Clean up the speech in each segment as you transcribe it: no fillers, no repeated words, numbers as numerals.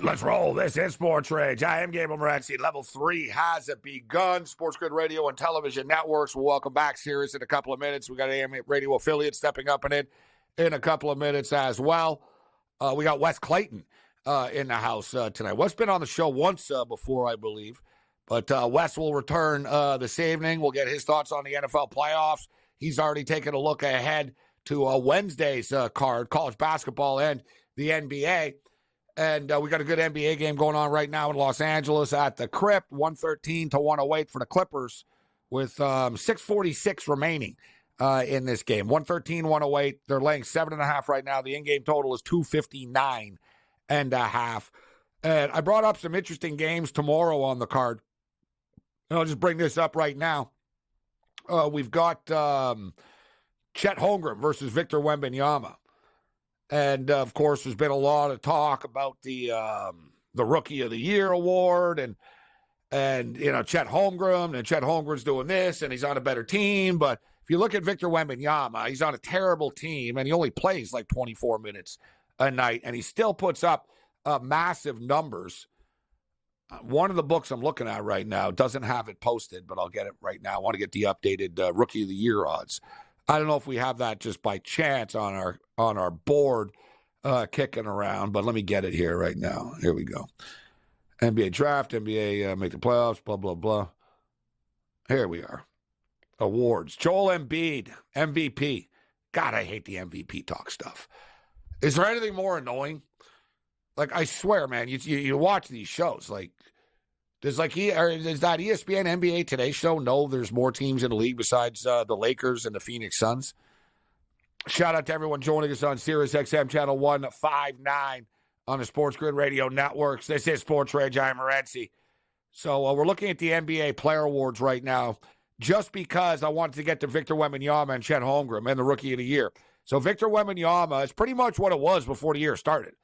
Let's roll. This is SportsRage. I am Gabriel Morency. Level 3 has begun. SportsGrid Radio and Television Networks will welcome back series in a couple of minutes. We got AM radio affiliate stepping up and in a couple of minutes as well. We got Wes Clayton in the house tonight. Wes been on the show once before, I believe. But Wes will return this evening. We'll get his thoughts on the NFL playoffs. He's already taken a look ahead to Wednesday's card, college basketball and the NBA. And we got a good NBA game going on right now in Los Angeles at the Crypt, 113 to 108 for the Clippers with 6:46 remaining in this game. 113-108. They're laying 7.5 right now. The in-game total is 259.5. And I brought up some interesting games tomorrow on the card. And I'll just bring this up right now. We've got Chet Holmgren versus Victor Wembanyama. And, of course, there's been a lot of talk about the Rookie of the Year award and Chet Holmgren, and Chet Holmgren's doing this, and he's on a better team. But if you look at Victor Wembanyama, he's on a terrible team, and he only plays like 24 minutes a night, and he still puts up massive numbers. One of the books I'm looking at right now doesn't have it posted, but I'll get it right now. I want to get the updated Rookie of the Year odds. I don't know if we have that just by chance on our board kicking around, but let me get it here right now. Here we go. NBA draft, NBA make the playoffs, blah, blah, blah. Here we are. Awards. Joel Embiid, MVP. God, I hate the MVP talk stuff. Is there anything more annoying? Like, I swear, man, you watch these shows. Like, does that ESPN NBA Today show know there's more teams in the league besides the Lakers and the Phoenix Suns? Shout out to everyone joining us on Sirius XM Channel 159 on the SportsGrid Radio Networks. This is SportsRage. I'm Morency. So we're looking at the NBA Player Awards right now just because I wanted to get to Victor Wembanyama and Chet Holmgren and the Rookie of the Year. So Victor Wembanyama is pretty much what it was before the year started.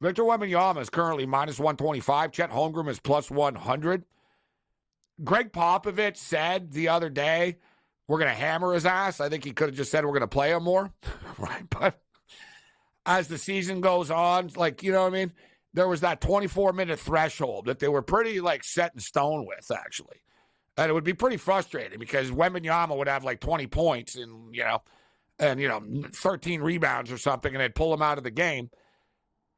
Victor Wembanyama is currently minus 125. Chet Holmgren is plus 100. Greg Popovich said the other day, we're going to hammer his ass. I think he could have just said we're going to play him more. Right? But as the season goes on, like, you know what I mean? There was that 24-minute threshold that they were pretty, like, set in stone with, actually. And it would be pretty frustrating because Wembanyama would have, like, 20 points and 13 rebounds or something, and they'd pull him out of the game.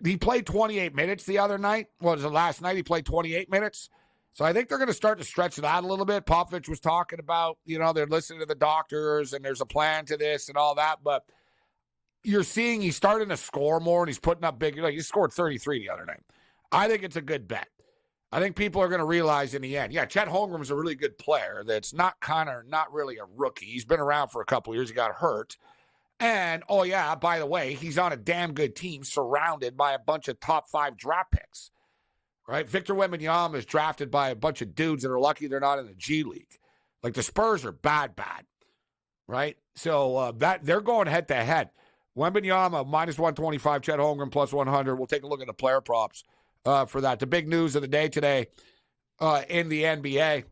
He played 28 minutes the other night. What was it, last night? He played 28 minutes. So I think they're going to start to stretch it out a little bit. Popovich was talking about, they're listening to the doctors and there's a plan to this and all that. But you're seeing he's starting to score more and he's putting up big. He scored 33 the other night. I think it's a good bet. I think people are going to realize in the end, Chet Holmgren is a really good player that's not really a rookie. He's been around for a couple of years. He got hurt. And, by the way, he's on a damn good team surrounded by a bunch of top 5 draft picks, right? Victor Wembanyama is drafted by a bunch of dudes that are lucky they're not in the G League. Like, the Spurs are bad, right? So that they're going head-to-head. Wembanyama, minus 125, Chet Holmgren, plus 100. We'll take a look at the player props for that. The big news of the day today in the NBA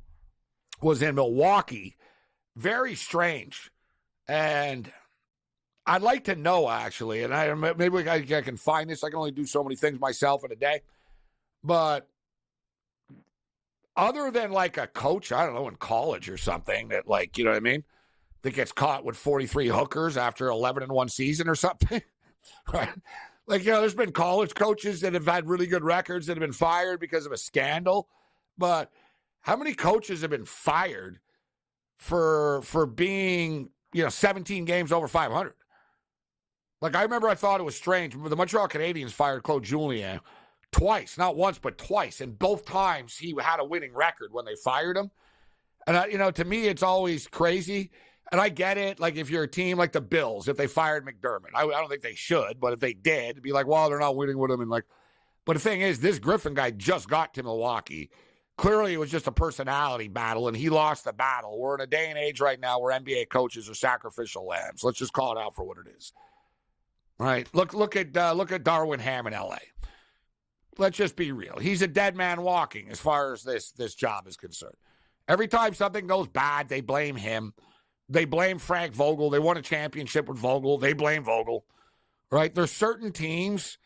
was in Milwaukee. Very strange. And I'd like to know, actually, and maybe I can find this. I can only do so many things myself in a day. But other than, like, a coach, I don't know, in college or something that, like, you know what I mean, that gets caught with 43 hookers after 11-1 season or something, right? Like, there's been college coaches that have had really good records that have been fired because of a scandal. But how many coaches have been fired for being, 17 games over 500? Like, I remember I thought it was strange. The Montreal Canadiens fired Claude Julien twice, not once, but twice. And both times he had a winning record when they fired him. And, to me, it's always crazy. And I get it. Like, if you're a team like the Bills, if they fired McDermott, I don't think they should. But if they did, it'd be like, well, they're not winning with him. But the thing is, this Griffin guy just got to Milwaukee. Clearly, it was just a personality battle, and he lost the battle. We're in a day and age right now where NBA coaches are sacrificial lambs. Let's just call it out for what it is. Right? Look at Darwin Ham in L.A. Let's just be real. He's a dead man walking as far as this job is concerned. Every time something goes bad, they blame him. They blame Frank Vogel. They won a championship with Vogel. They blame Vogel. Right? There's certain teams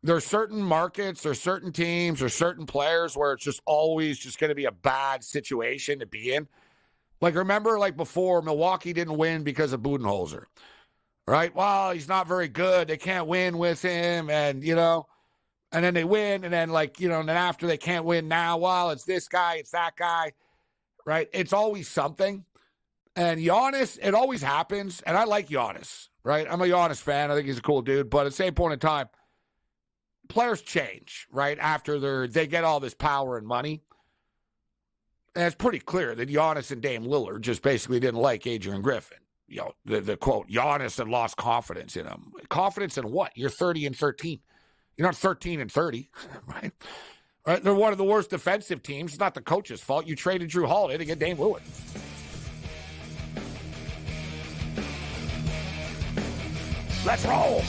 there's certain markets, there's certain teams, there's certain players where it's just always just going to be a bad situation to be in. Like, remember, like before, Milwaukee didn't win because of Budenholzer, right? Well, he's not very good. They can't win with him, and, and then they win, and then, and then after they can't win now, well, it's this guy, it's that guy, right? It's always something. And Giannis, it always happens, and I like Giannis, right? I'm a Giannis fan. I think he's a cool dude, but at the same point in time, players change, right, after they get all this power and money. And it's pretty clear that Giannis and Dame Lillard just basically didn't like Adrian Griffin. The quote, Giannis had lost confidence in him. Confidence in what? You're 30-13. You're not 13-30, right? Right? They're one of the worst defensive teams. It's not the coach's fault. You traded Drew Holiday to get Dame Lillard. Let's roll.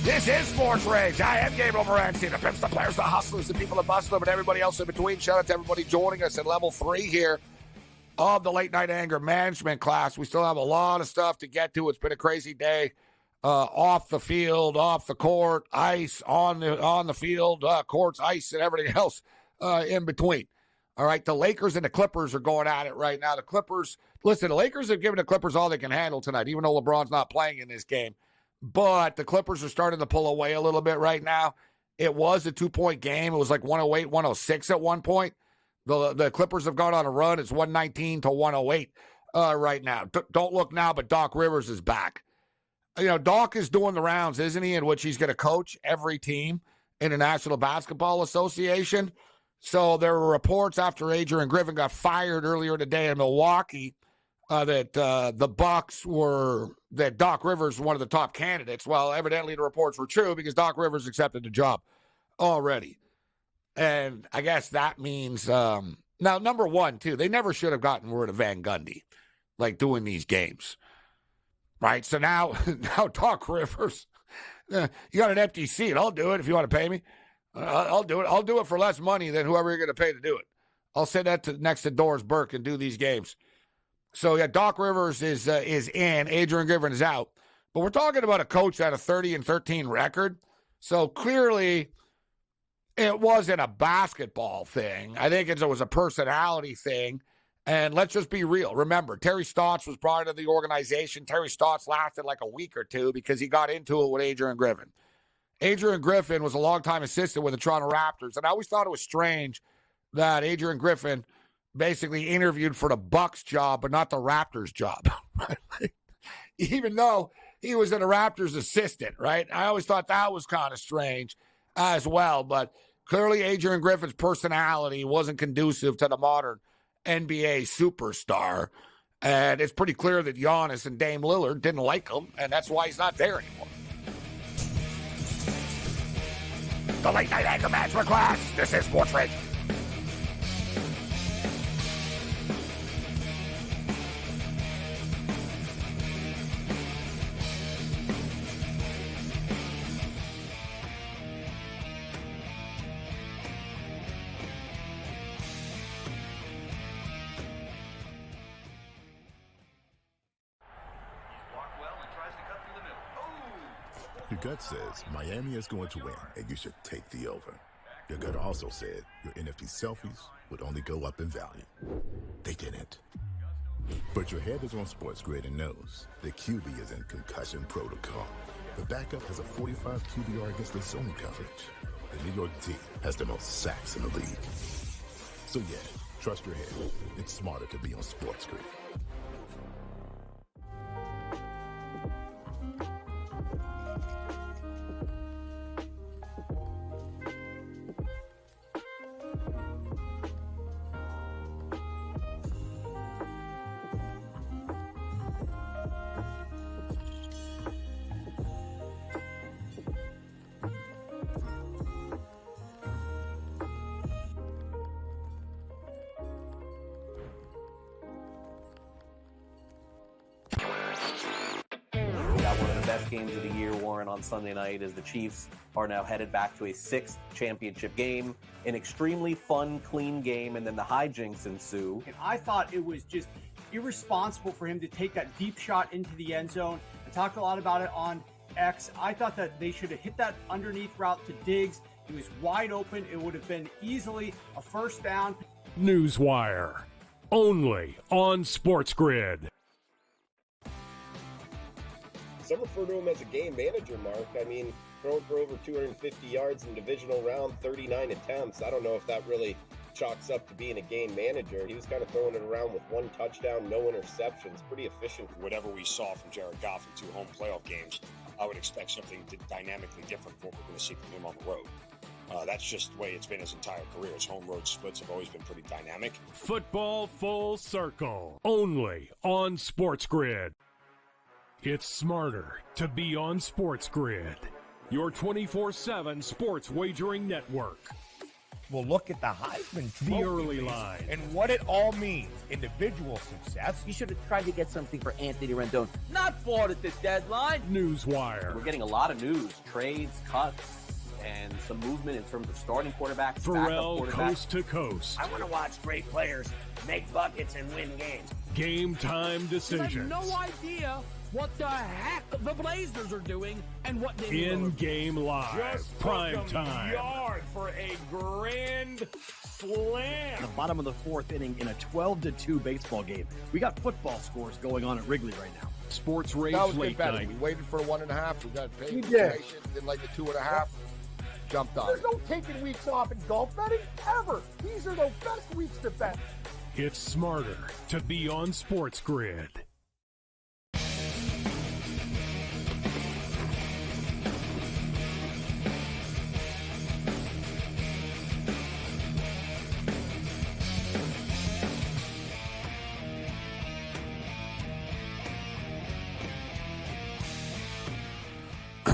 This is Sports Rage. I am Gabriel Morency, the pimps, the players, the hustlers, the people that bustle, but everybody else in between. Shout out to everybody joining us at level 3 here of the late night anger management class. We still have a lot of stuff to get to. It's been a crazy day. Off the field, off the court, ice, on the field, courts, ice, and everything else in between. All right, the Lakers and the Clippers are going at it right now. The Clippers, listen, the Lakers have given the Clippers all they can handle tonight, even though LeBron's not playing in this game. But the Clippers are starting to pull away a little bit right now. It was a 2-point game. It was like 108-106 at one point. The Clippers have gone on a run. It's 119-108 right now. Don't look now, but Doc Rivers is back. Doc is doing the rounds, isn't he, in which he's going to coach every team in the National Basketball Association. So there were reports after Adrian Griffin got fired earlier today in Milwaukee that the Bucks that Doc Rivers was one of the top candidates. Well, evidently the reports were true because Doc Rivers accepted the job already. And I guess that means, now, number one, too, they never should have gotten rid of Van Gundy, doing these games. Right? So now Doc Rivers, you got an empty seat. I'll do it if you want to pay me. I'll do it. I'll do it for less money than whoever you're going to pay to do it. I'll sit next to Doris Burke and do these games. So, yeah, Doc Rivers is in. Adrian Griffin is out. But we're talking about a coach that had a 30-13 record. So, clearly, it wasn't a basketball thing. I think it was a personality thing. And let's just be real. Remember, Terry Stotts was brought into the organization. Terry Stotts lasted like a week or two because he got into it with Adrian Griffin. Adrian Griffin was a longtime assistant with the Toronto Raptors. And I always thought it was strange that Adrian Griffin basically interviewed for the Bucks job, but not the Raptors job. Even though he was in the Raptors assistant, right? I always thought that was kind of strange as well. But clearly Adrian Griffin's personality wasn't conducive to the modern NBA superstar. And it's pretty clear that Giannis and Dame Lillard didn't like him, and that's why he's not there anymore. The late night anger management class. This is Sports Rage. Your gut says Miami is going to win, and you should take the over. Your gut also said your NFT selfies would only go up in value. They didn't. But your head is on SportsGrid and knows the QB is in concussion protocol. The backup has a 45 QBR against the zone coverage. The New York team has the most sacks in the league. So yeah, trust your head. It's smarter to be on SportsGrid. Games of the year, Warren, on Sunday night as the Chiefs are now headed back to a 6th championship game. An extremely fun, clean game, and then the hijinks ensue. And I thought it was just irresponsible for him to take that deep shot into the end zone. I talked a lot about it on X. I thought that they should have hit that underneath route to Diggs. He was wide open. It would have been easily a first down. Newswire, only on SportsGrid. Some refer to him as a game manager, Mark. I mean, throwing for over 250 yards in divisional round, 39 attempts. I don't know if that really chalks up to being a game manager. He was kind of throwing it around with 1 touchdown, no interceptions. Pretty efficient. Whatever we saw from Jared Goff in 2 home playoff games, I would expect something dynamically different from what we're going to see from him on the road. That's just the way it's been his entire career. His home road splits have always been pretty dynamic. Football Full Circle, only on SportsGrid. It's smarter to be on SportsGrid, your 24/7 sports wagering network. We'll look at the Heisman Trophy The early line. and what it all means. Individual success. You should have tried to get something for Anthony Rendon. Not bought at this deadline. Newswire. We're getting a lot of news, trades, cuts, and some movement in terms of starting quarterbacks, Pharrell, backup quarterbacks. coast to coast. I want to watch great players make buckets and win games. Game time I have decisions. no idea what the heck the Blazers are doing and what they In-game live. Prime time. Yard for a grand slam. The bottom of the 4th inning in a 12-2 baseball game. We got football scores going on at Wrigley right now. SportsRage That was late better. night. We waited for 1.5. We got paid. We did. Did like the 2.5. Jumped on There's it. no taking weeks off in golf betting ever. These are the best weeks to bet. It's smarter to be on SportsGrid.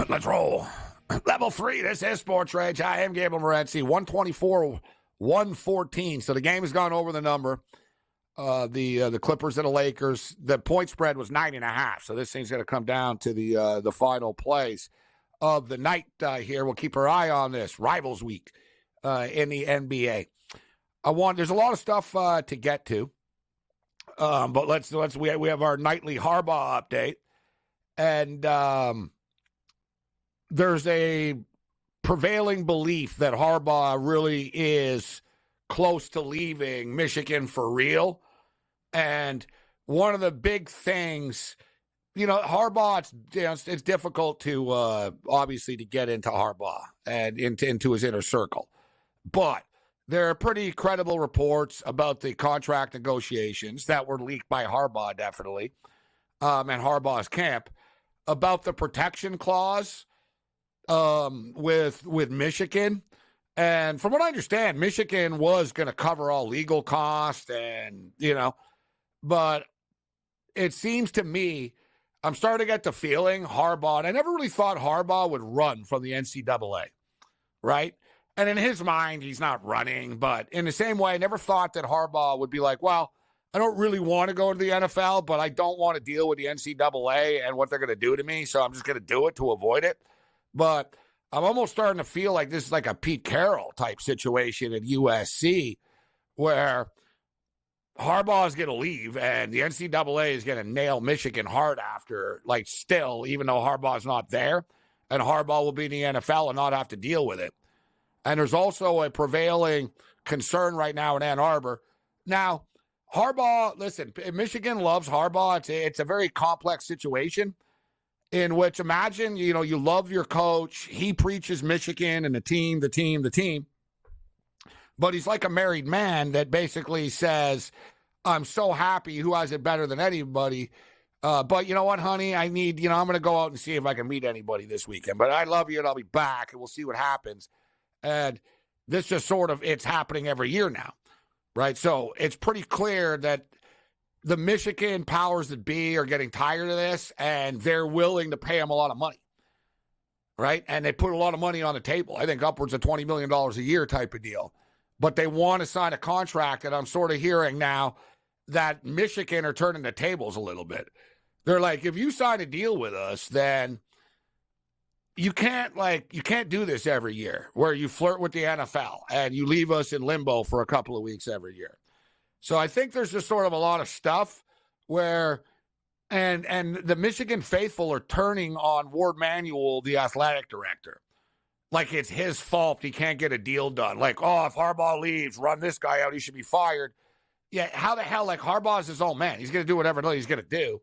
Let's roll. Level 3, this is SportsRage. I am Gabriel Morency. 124-114. So the game has gone over the number. The Clippers and the Lakers. The point spread was 9.5. So this thing's going to come down to the final plays of the night here. We'll keep our eye on this. Rivals week in the NBA. There's a lot of stuff to get to. But we have our nightly Harbaugh update. And there's a prevailing belief that Harbaugh really is close to leaving Michigan for real. And one of the big things, Harbaugh, it's difficult to obviously to get into Harbaugh and into his inner circle. But there are pretty credible reports about the contract negotiations that were leaked by Harbaugh, definitely, and Harbaugh's camp, about the protection clause with Michigan. And from what I understand, Michigan was going to cover all legal costs and, but it seems to me, I'm starting to get the feeling Harbaugh, and I never really thought Harbaugh would run from the NCAA, right? And in his mind, he's not running, but in the same way, I never thought that Harbaugh would be like, well, I don't really want to go to the NFL, but I don't want to deal with the NCAA and what they're going to do to me, so I'm just going to do it to avoid it. But I'm almost starting to feel like this is like a Pete Carroll type situation at USC where Harbaugh is going to leave and the NCAA is going to nail Michigan hard after, still, even though Harbaugh's not there, and Harbaugh will be in the NFL and not have to deal with it. And there's also a prevailing concern right now in Ann Arbor. Now, Harbaugh, listen, Michigan loves Harbaugh. It's a very complex situation in which, imagine, you love your coach. He preaches Michigan and the team. But he's like a married man that basically says, I'm so happy, who has it better than anybody. But you know what, honey, I need, I'm going to go out and see if I can meet anybody this weekend. But I love you and I'll be back and we'll see what happens. And this just it's happening every year now, right? So it's pretty clear that the Michigan powers that be are getting tired of this, and they're willing to pay him a lot of money, right? And they put a lot of money on the table. I think upwards of $20 million a year type of deal. But they want to sign a contract, and I'm sort of hearing now that Michigan are turning the tables a little bit. They're like, if you sign a deal with us, then you can't do this every year where you flirt with the NFL and you leave us in limbo for a couple of weeks every year. So I think there's just sort of a lot of stuff where And the Michigan faithful are turning on Ward Manuel, the athletic director. Like it's his fault he can't get a deal done. Like, oh, if Harbaugh leaves, run this guy out, he should be fired. Yeah, how the hell, like Harbaugh's his own man. He's going to do whatever he's going to do.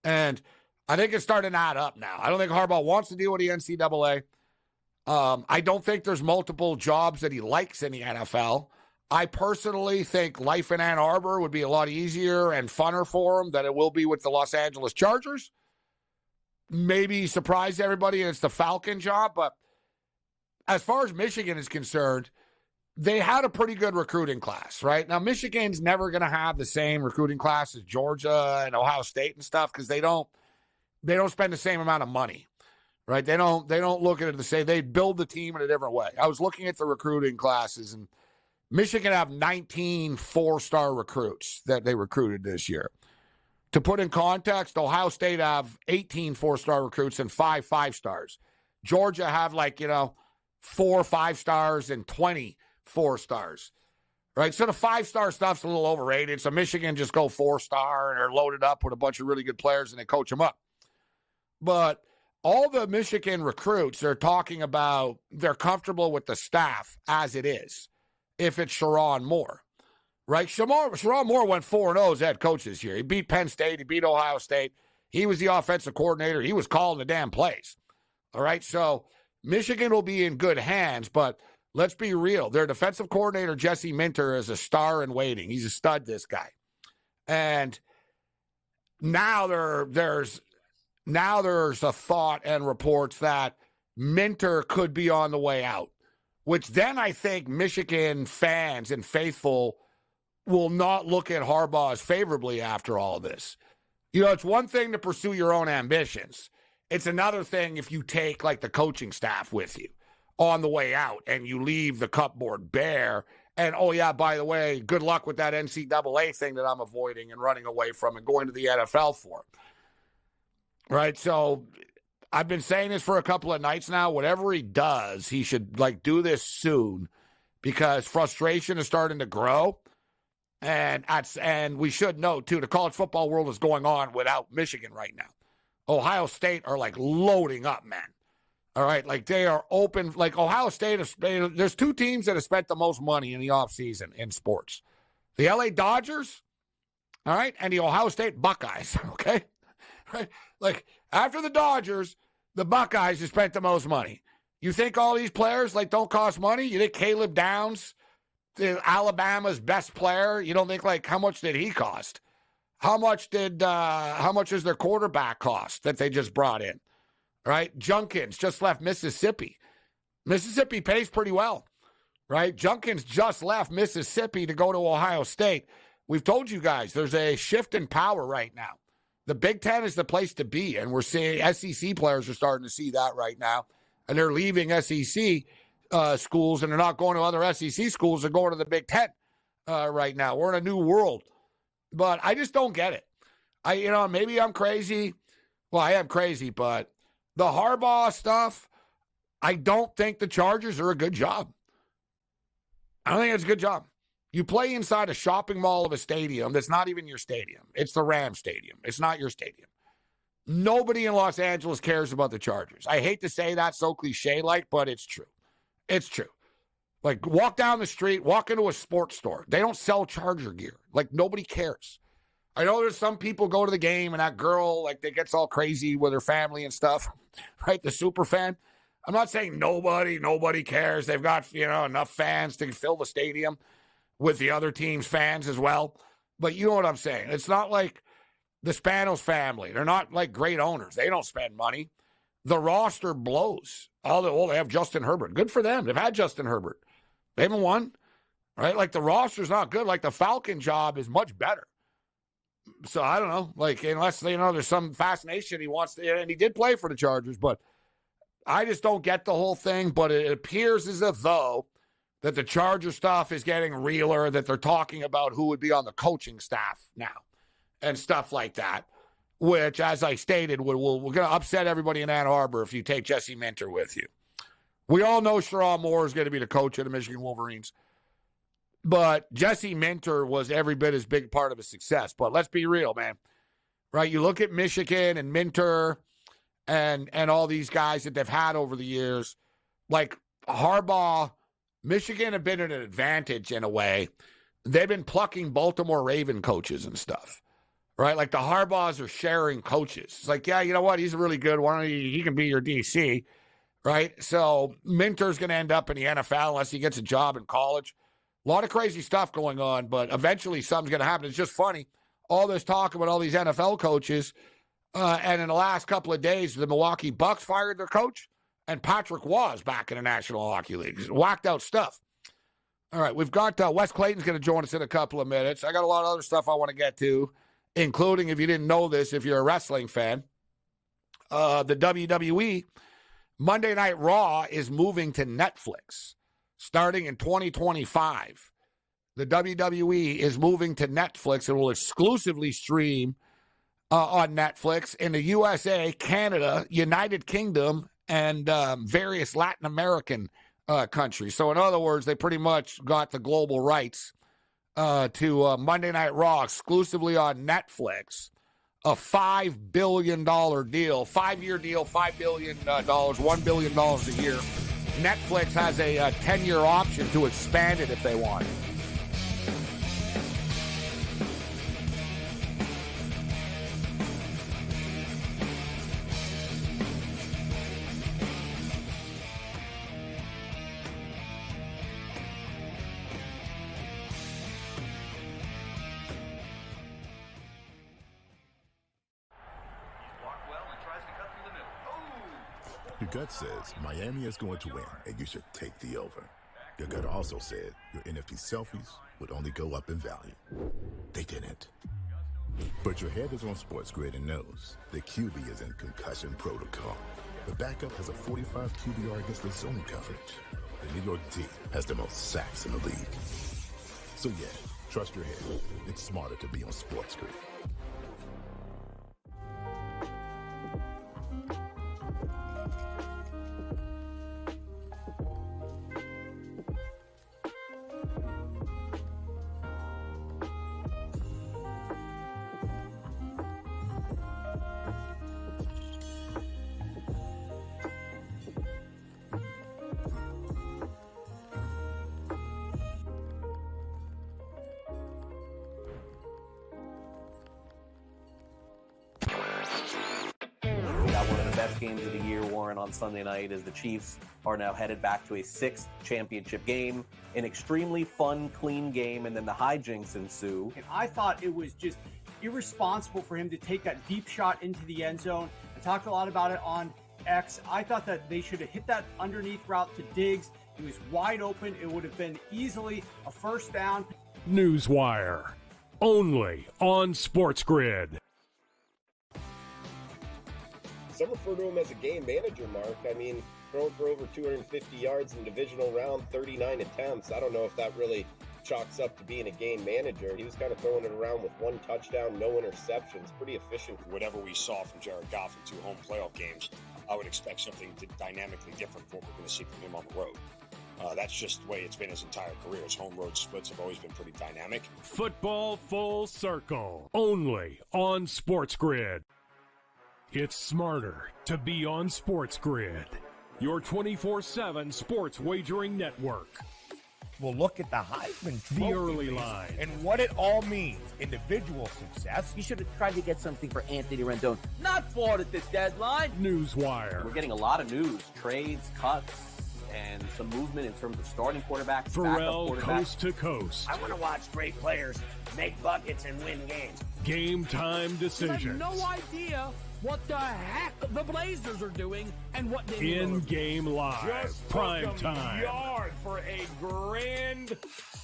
And I think it's starting to add up now. I don't think Harbaugh wants to deal with the NCAA. I don't think there's multiple jobs that he likes in the NFL. I personally think life in Ann Arbor would be a lot easier and funner for him than it will be with the Los Angeles Chargers. Maybe surprise everybody and it's the Falcon job, but as far as Michigan is concerned, they had a pretty good recruiting class, right? Now, Michigan's never going to have the same recruiting class as Georgia and Ohio State and stuff because they don't spend the same amount of money, right? They don't look at it the same. They build the team in a different way. I was looking at the recruiting classes, and Michigan have 19 four-star recruits that they recruited this year. To put in context, Ohio State have 18 four-star recruits and 5 5-stars. Georgia have 4 5-stars and 20 4-stars, right? So the 5-star stuff's a little overrated. So Michigan just go 4-star and are loaded up with a bunch of really good players and they coach them up. But all the Michigan recruits are talking about they're comfortable with the staff as it is. If it's Sherrod Moore, right? Sherrod Moore went 4-0 as head coach this year. He beat Penn State. He beat Ohio State. He was the offensive coordinator. He was calling the damn plays. All right, so Michigan will be in good hands, but let's be real. Their defensive coordinator, Jesse Minter, is a star in waiting. He's a stud, this guy. And now there's a thought and reports that Minter could be on the way out, which then I think Michigan fans and faithful will not look at Harbaugh as favorably after all of this. It's one thing to pursue your own ambitions. It's another thing if you take the coaching staff with you on the way out and you leave the cupboard bare. And, oh, yeah, by the way, good luck with that NCAA thing that I'm avoiding and running away from and going to the NFL for. Right? So I've been saying this for a couple of nights now. Whatever he does, he should do this soon because frustration is starting to grow. And we should know, too, the college football world is going on without Michigan right now. Ohio State are loading up, man. All right, they are open. Ohio State, there's 2 teams that have spent the most money in the offseason in sports. The LA Dodgers, all right, and the Ohio State Buckeyes, okay? Right? After the Dodgers, the Buckeyes have spent the most money. You think all these players, don't cost money? You think Caleb Downs, Alabama's best player, you don't think, how much did he cost? How much does their quarterback cost that they just brought in? Right? Junkins just left Mississippi. Mississippi pays pretty well, right? Junkins just left Mississippi to go to Ohio State. We've told you guys there's a shift in power right now. The Big Ten is the place to be, and we're seeing SEC players are starting to see that right now, and they're leaving SEC schools, and they're not going to other SEC schools. They're going to the Big Ten right now. We're in a new world. But I just don't get it. Maybe I'm crazy. Well, I am crazy, but the Harbaugh stuff, I don't think the Chargers are a good job. I don't think it's a good job. You play inside a shopping mall of a stadium that's not even your stadium. It's the Rams Stadium. It's not your stadium. Nobody in Los Angeles cares about the Chargers. I hate to say that so cliche-like, but it's true. It's true. Walk down the street, walk into a sports store. They don't sell Charger gear. Nobody cares. I know there's some people go to the game and that girl, that gets all crazy with her family and stuff, right? The super fan. I'm not saying nobody cares. They've got, enough fans to fill the stadium with the other team's fans as well. But you know what I'm saying. It's not like the Spanos family. They're not great owners. They don't spend money. The roster blows. They have Justin Herbert. Good for them. They've had Justin Herbert. They haven't won, right? The roster's not good. The Falcon job is much better. So I don't know. Unless, there's some fascination he wants to, and he did play for the Chargers, but I just don't get the whole thing. But it appears as if, though, that the Charger stuff is getting realer, that they're talking about who would be on the coaching staff now and stuff like that, which, as I stated, we're going to upset everybody in Ann Arbor if you take Jesse Minter with you. We all know Sherrod Moore is going to be the coach of the Michigan Wolverines. But Jesse Minter was every bit as big part of his success. But let's be real, man. right? You look at Michigan and Minter and all these guys that they've had over the years, like Harbaugh, Michigan have been at an advantage in a way. They've been plucking Baltimore Raven coaches and stuff, right? Like the Harbaughs are sharing coaches. It's like, yeah, you know what? He's a really good one. He can be your DC, right? So Minter's going to end up in the NFL unless he gets a job in college. A lot of crazy stuff going on, but eventually something's going to happen. It's just funny. All this talk about all these NFL coaches, and in the last couple of days, the Milwaukee Bucks fired their coach, and Patrick was back in the National Hockey League. Whacked out stuff. All right, we've got Wes Clayton's going to join us in a couple of minutes. I got a lot of other stuff I want to get to, including, if you didn't know this, if you're a wrestling fan, the WWE Monday Night Raw is moving to Netflix starting in 2025. The WWE is moving to Netflix and will exclusively stream on Netflix in the USA, Canada, United Kingdom, and various Latin American countries. So in other words, they pretty much got the global rights to Monday Night Raw exclusively on Netflix. A $5 billion deal, 5-year deal, $5 billion, $1 billion a year. Netflix has a 10-year option to expand it if they want. Your gut says Miami is going to win, and you should take the over. Your gut also said your NFT selfies would only go up in value. They didn't. But your head is on SportsGrid and knows the QB is in concussion protocol. The backup has a 45 QBR against the zone coverage. The New York D has the most sacks in the league. So yeah, trust your head. It's smarter to be on SportsGrid. Games of the year, Warren, on Sunday night as the Chiefs are now headed back to a 6th championship game, an extremely fun, clean game, and then the hijinks ensue. And I thought it was just irresponsible for him to take that deep shot into the end zone. I talked a lot about it on X. I thought that they should have hit that underneath route to Diggs. He was wide open. It would have been easily a first down. Newswire, only on SportsGrid. Some refer to him as a game manager, Mark. I mean, throwing for over 250 yards in divisional round, 39 attempts. I don't know if that really chalks up to being a game manager. He was kind of throwing it around with 1 touchdown, no interceptions. Pretty efficient. Whatever we saw from Jared Goff in 2 home playoff games, I would expect something dynamically different from what we're going to see from him on the road. That's just the way it's been his entire career. His home road splits have always been pretty dynamic. Football Full Circle, only on SportsGrid. It's smarter to be on SportsGrid, your 24/7 sports wagering network. We'll look at the Heisman Trophy The early line. and what it all means. Individual success. You should have tried to get something for Anthony Rendon. Not bought at the deadline. Newswire. We're getting a lot of news, trades, cuts, and some movement in terms of starting quarterbacks, Pharrell backup quarterbacks. coast to coast. I want to watch great players make buckets and win games. Game time You decisions. have no idea what the heck the Blazers are doing and what they In-game live. Just Prime took 'em time. yard for a grand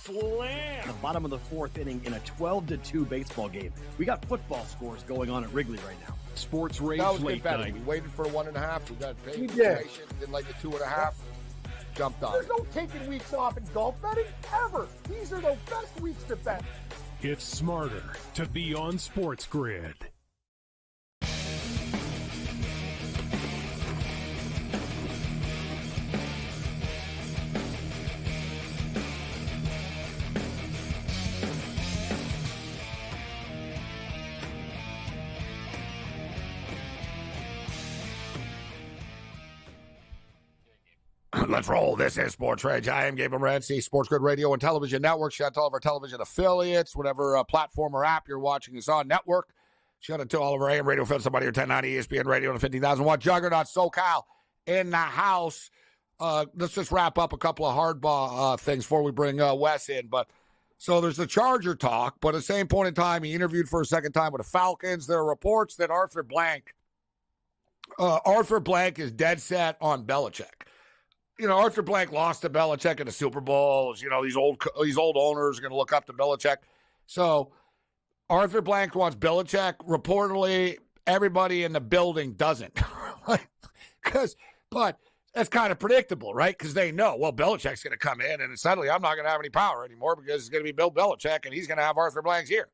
slam. The bottom of the 4th inning in a 12-2 baseball game. We got football scores going on at Wrigley right now. SportsRage That was good late betting. night. We waited for 1.5. We got paid We for did. information. Did like the 2.5. Jumped on There's it. no taking weeks off in golf betting, ever. These are the best weeks to bet. It's smarter to be on SportsGrid. Let's roll. This is SportsRage. I am Gabriel Morency, SportsGrid Radio and Television Network. Shout out to all of our television affiliates, whatever platform or app you're watching us on. Network. Shout out to all of our AM radio affiliates, somebody here, 1090 ESPN Radio and 50,000-watt juggernaut, SoCal in the house. Let's just wrap up a couple of hardball things before we bring Wes in. But so there's the Charger talk, but at the same point in time, he interviewed for a second time with the Falcons. There are reports that Arthur Blank is dead set on Belichick. You know, Arthur Blank lost to Belichick in the Super Bowls. You know, these old owners are going to look up to Belichick. So Arthur Blank wants Belichick. Reportedly, everybody in the building doesn't. But that's kind of predictable, right? Because they know, well, Belichick's going to come in, and suddenly I'm not going to have any power anymore because it's going to be Bill Belichick, and he's going to have Arthur Blank's ear.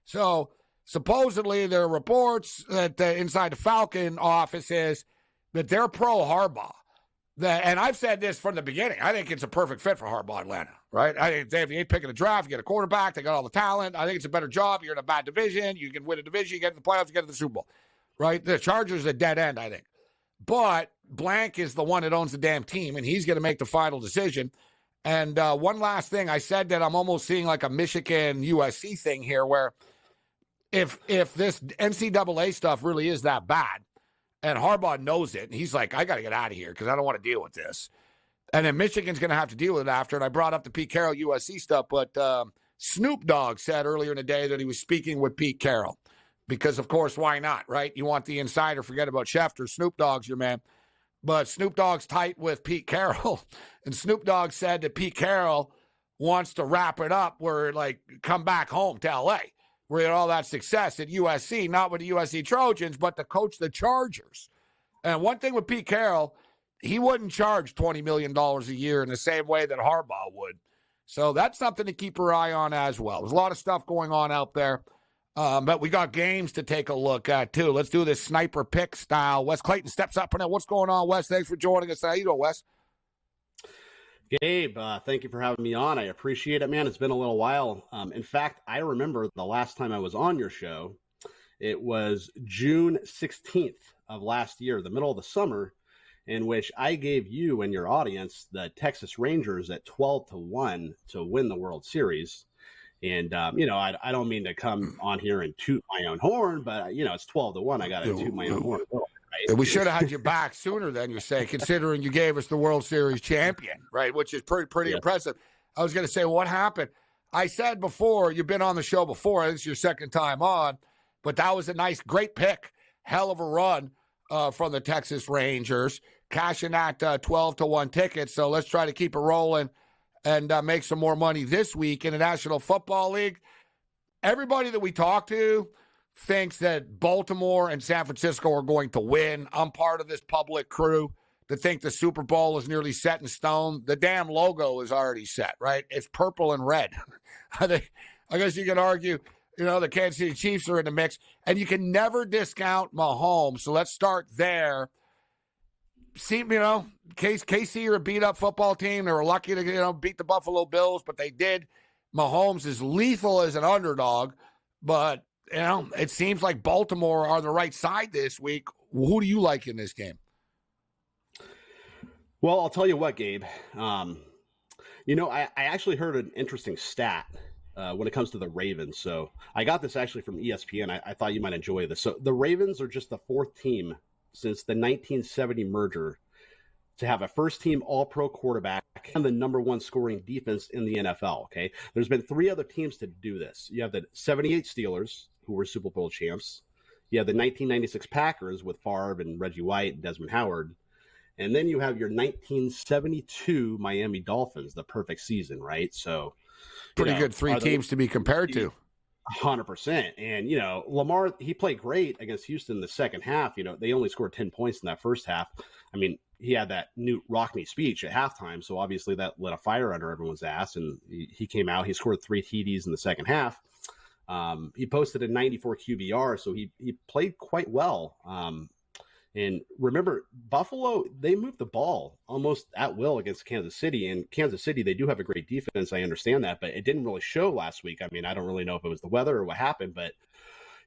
So supposedly there are reports that inside the Falcon offices that they're pro Harbaugh. And I've said this from the beginning. I think it's a perfect fit for Harbaugh Atlanta, right? I think if you ain't picking a draft, you get a quarterback. They got all the talent. I think it's a better job. You're in a bad division. You can win a division. You get to the playoffs. You get to the Super Bowl, right? The Chargers are a dead end, I think. But Blank is the one that owns the damn team, and he's going to make the final decision. And one last thing. I said that I'm almost seeing like a Michigan USC thing here where if this NCAA stuff really is that bad, and Harbaugh knows it, and he's like, I got to get out of here because I don't want to deal with this. And then Michigan's going to have to deal with it after. And I brought up the Pete Carroll USC stuff, but Snoop Dogg said earlier in the day that he was speaking with Pete Carroll because, of course, why not, right? You want the insider, forget about Schefter. Snoop Dogg's your man. But Snoop Dogg's tight with Pete Carroll. And Snoop Dogg said that Pete Carroll wants to wrap it up where, like, come back home to L.A., where he had all that success at USC, not with the USC Trojans, but to coach the Chargers. And one thing with Pete Carroll, he wouldn't charge $20 million a year in the same way that Harbaugh would. So that's something to keep your eye on as well. There's a lot of stuff going on out there, but we got games to take a look at, too. Let's do this sniper pick style. Wes Clayton steps up. What's going on, Wes? Thanks for joining us. How you doing, Wes? Gabe, thank you for having me on. I appreciate it, man. It's been a little while. In fact, I remember the last time I was on your show, it was June 16th of last year, the middle of the summer, in which I gave you and your audience the Texas Rangers at 12-1 to win the World Series. And, I don't mean to come on here and toot my own horn, but, it's 12-1. I got to toot my own horn. Right? We should have had you back sooner than you say, considering you gave us the World Series champion, right, which is pretty impressive. I was going to say, what happened? I said before, you've been on the show before. This is your second time on, but that was a great pick. Hell of a run from the Texas Rangers, cashing that 12-1 ticket. So let's try to keep it rolling and make some more money this week in the National Football League. Everybody that we talk to thinks that Baltimore and San Francisco are going to win. I'm part of this public crew that think the Super Bowl is nearly set in stone. The damn logo is already set, right? It's purple and red. I guess you can argue, the Kansas City Chiefs are in the mix, and you can never discount Mahomes. So let's start there. See, KC are a beat-up football team. They were lucky to, beat the Buffalo Bills, but they did. Mahomes is lethal as an underdog, but it seems like Baltimore are the right side this week. Who do you like in this game? Well, I'll tell you what, Gabe. I actually heard an interesting stat when it comes to the Ravens. So I got this actually from ESPN. I thought you might enjoy this. So the Ravens are just the fourth team since the 1970 merger to have a first-team All-Pro quarterback and the number one scoring defense in the NFL, okay? There's been three other teams to do this. You have the 78 Steelers, who were Super Bowl champs. You have the 1996 Packers with Favre and Reggie White and Desmond Howard. And then you have your 1972 Miami Dolphins, the perfect season, right? So pretty good three teams to be compared to. 100%. And, Lamar, he played great against Houston in the second half. They only scored 10 points in that first half. I mean, he had that Newt Rockne speech at halftime, so obviously that lit a fire under everyone's ass, and he came out. He scored 3 TDs in the second half. He posted a 94 QBR, so he played quite well. And remember, Buffalo, they moved the ball almost at will against Kansas City. And Kansas City, they do have a great defense. I understand that, but it didn't really show last week. I mean, I don't really know if it was the weather or what happened, but,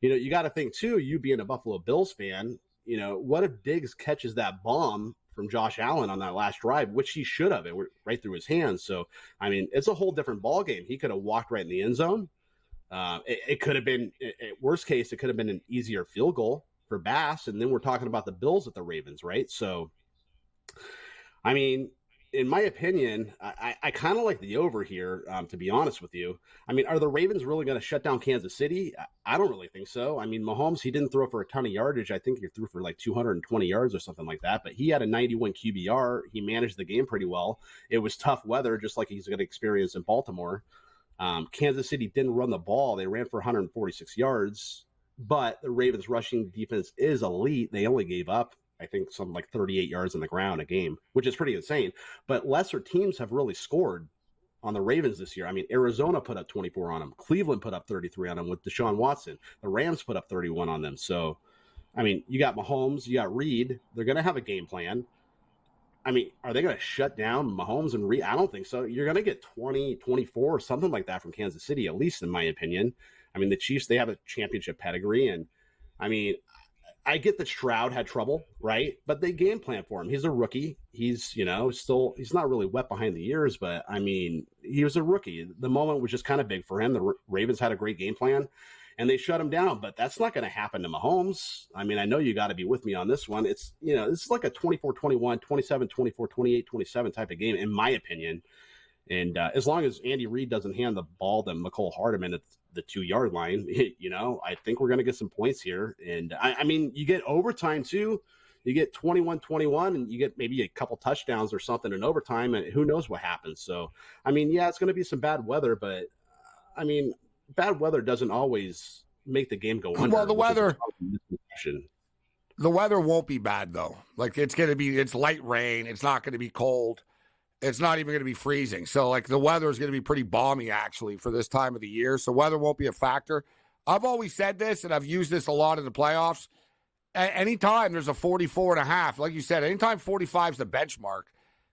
you got to think, too, you being a Buffalo Bills fan, what if Diggs catches that bomb from Josh Allen on that last drive, which he should have. It went right through his hands. So, I mean, it's a whole different ball game. He could have walked right in the end zone. It could have been, worst case, it could have been an easier field goal for Bass. And then we're talking about the Bills at the Ravens, right? So, I mean, in my opinion, I kind of like the over here, to be honest with you. I mean, are the Ravens really going to shut down Kansas City? I don't really think so. I mean, Mahomes, he didn't throw for a ton of yardage. I think he threw for like 220 yards or something like that, but he had a 91 QBR. He managed the game pretty well. It was tough weather, just like he's going to experience in Baltimore. Kansas City didn't run the ball. They ran for 146 yards, but the Ravens rushing defense is elite. They only gave up, I think, something like 38 yards on the ground a game, which is pretty insane. But lesser teams have really scored on the Ravens this year. I mean, Arizona put up 24 on them. Cleveland put up 33 on them with Deshaun Watson. The Rams put up 31 on them. So, I mean, you got Mahomes, you got Reed. They're going to have a game plan. I mean, are they going to shut down Mahomes and Reed? I don't think so. You're going to get 20, 24 or something like that from Kansas City, at least in my opinion. I mean, the Chiefs, they have a championship pedigree. And, I mean, I get that Stroud had trouble, right? But they game plan for him. He's a rookie. He's, he's not really wet behind the ears, but I mean, he was a rookie. The moment was just kind of big for him. The Ravens had a great game plan and they shut him down, but that's not going to happen to Mahomes. I mean, I know you got to be with me on this one. It's, this is like a 24-21, 27-24, 28-27 type of game, in my opinion. And as long as Andy Reid doesn't hand the ball to McCole Hardman at the 2-yard line, I think we're going to get some points here. And I mean, you get overtime too. You get 21-21 and you get maybe a couple touchdowns or something in overtime, and who knows what happens. So, I mean, yeah, it's going to be some bad weather, but I mean, bad weather doesn't always make the game go under. Well, the weather won't be bad though. Like it's light rain. It's not going to be cold. It's not even going to be freezing. So, like, the weather is going to be pretty balmy, actually, for this time of the year. So, weather won't be a factor. I've always said this, and I've used this a lot in the playoffs. Anytime there's a 44.5, like you said, anytime 45 is the benchmark,